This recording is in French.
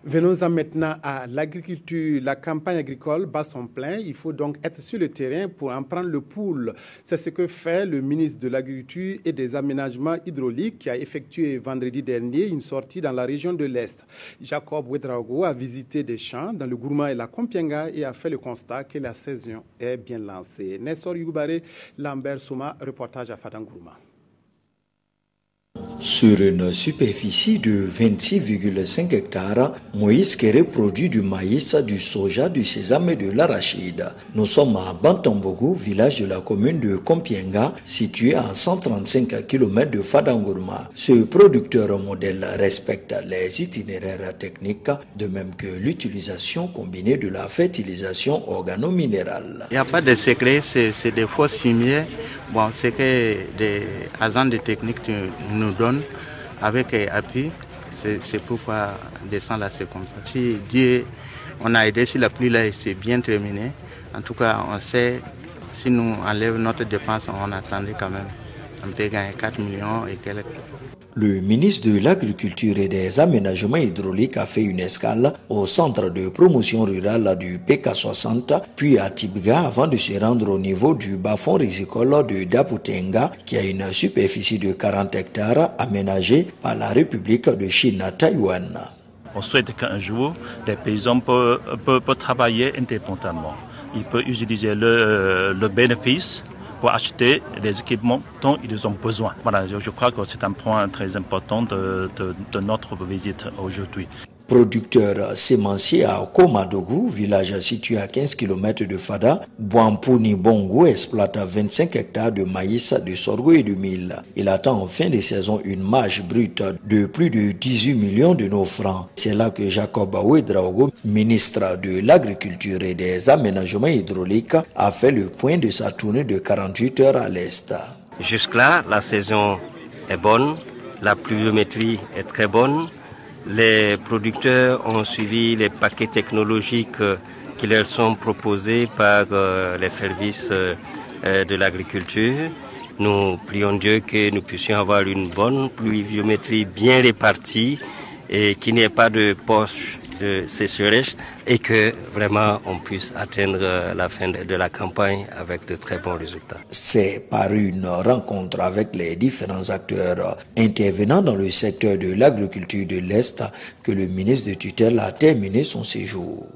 Venons-en maintenant à l'agriculture. La campagne agricole bat son plein. Il faut donc être sur le terrain pour en prendre le pouls. C'est ce que fait le ministre de l'Agriculture et des Aménagements hydrauliques qui a effectué vendredi dernier une sortie dans la région de l'Est. Jacob Ouedraogo a visité des champs dans le Gourma et la Kompienga et a fait le constat que la saison est bien lancée. Nessor Youbare, Lambert Souma, reportage à Fadangourma. Sur une superficie de 26,5 hectares, Moïse Kéré produit du maïs, du soja, du sésame et de l'arachide. Nous sommes à Bantambougou, village de la commune de Kompienga, situé à 135 km de Fadangourma. Ce producteur modèle respecte les itinéraires techniques, de même que l'utilisation combinée de la fertilisation organo-minérale. Il n'y a pas de secret, c'est des fausses fumiers. Bon, c'est que des agents de technique nous donnent avec appui. C'est pourquoi descendre là, c'est comme ça. Si Dieu, on a aidé, si la pluie là, c'est bien terminé. En tout cas, on sait, si nous enlève notre dépense, on attendait quand même. On peut gagner 4 millions et quelques. Le ministre de l'Agriculture et des Aménagements hydrauliques a fait une escale au centre de promotion rurale du PK60, puis à Tibga avant de se rendre au niveau du bas-fond risicole de Daputenga, qui a une superficie de 40 hectares aménagée par la République de Chine à Taïwan. On souhaite qu'un jour, les paysans peuvent travailler indépendamment. Ils peuvent utiliser le bénéfice pour acheter les équipements dont ils ont besoin. Voilà, je crois que c'est un point très important de notre visite aujourd'hui. Producteur sémencier à Komadougou, village situé à 15 km de Fada, Bouampouni Bongo exploite 25 hectares de maïs, de sorgho et de mil. Il attend en fin de saison une marge brute de plus de 18 millions de nos francs. C'est là que Jacob Ouedraogo, ministre de l'Agriculture et des Aménagements hydrauliques, a fait le point de sa tournée de 48 heures à l'Est. Jusque-là, la saison est bonne, la pluviométrie est très bonne. Les producteurs ont suivi les paquets technologiques qui leur sont proposés par les services de l'agriculture. Nous prions Dieu que nous puissions avoir une bonne pluviométrie bien répartie et qu'il n'y ait pas de poche de sécheresse et que vraiment on puisse atteindre la fin de la campagne avec de très bons résultats. C'est par une rencontre avec les différents acteurs intervenant dans le secteur de l'agriculture de l'Est que le ministre de tutelle a terminé son séjour.